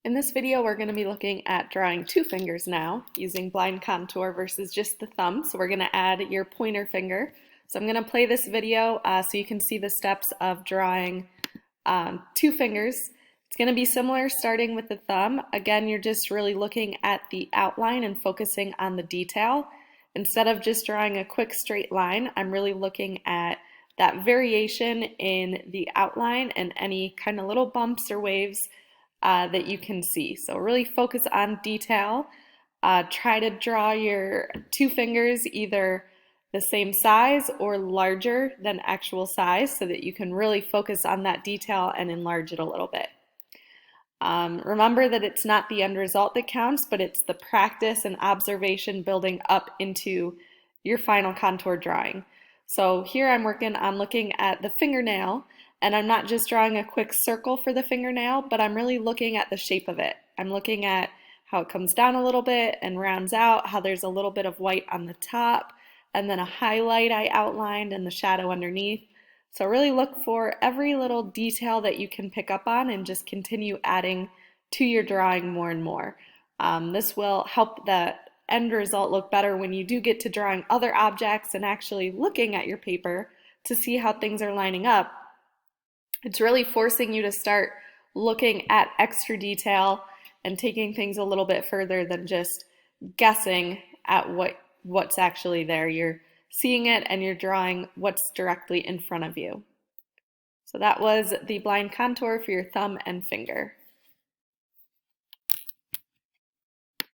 In this video, we're going to be looking at drawing two fingers now, using blind contour versus just the thumb. So we're going to add your pointer finger. So I'm going to play this video so you can see the steps of drawing two fingers. It's going to be similar starting with the thumb. Again, you're just really looking at the outline and focusing on the detail. Instead of just drawing a quick straight line, I'm really looking at that variation in the outline and any kind of little bumps or waves that you can see. So really focus on detail. Try to draw your two fingers either the same size or larger than actual size so that you can really focus on that detail and enlarge it a little bit. Remember that it's not the end result that counts, but it's the practice and observation building up into your final contour drawing. So here I'm working on looking at the fingernail, and I'm not just drawing a quick circle for the fingernail, but I'm really looking at the shape of it. I'm looking at how it comes down a little bit and rounds out, how there's a little bit of white on the top, and then a highlight I outlined and the shadow underneath. So really look for every little detail that you can pick up on and just continue adding to your drawing more and more. This will help the end result look better when you do get to drawing other objects and actually looking at your paper to see how things are lining up. It's really forcing you to start looking at extra detail and taking things a little bit further than just guessing at what's actually there. You're seeing it and you're drawing what's directly in front of you. So that was the blind contour for your thumb and finger.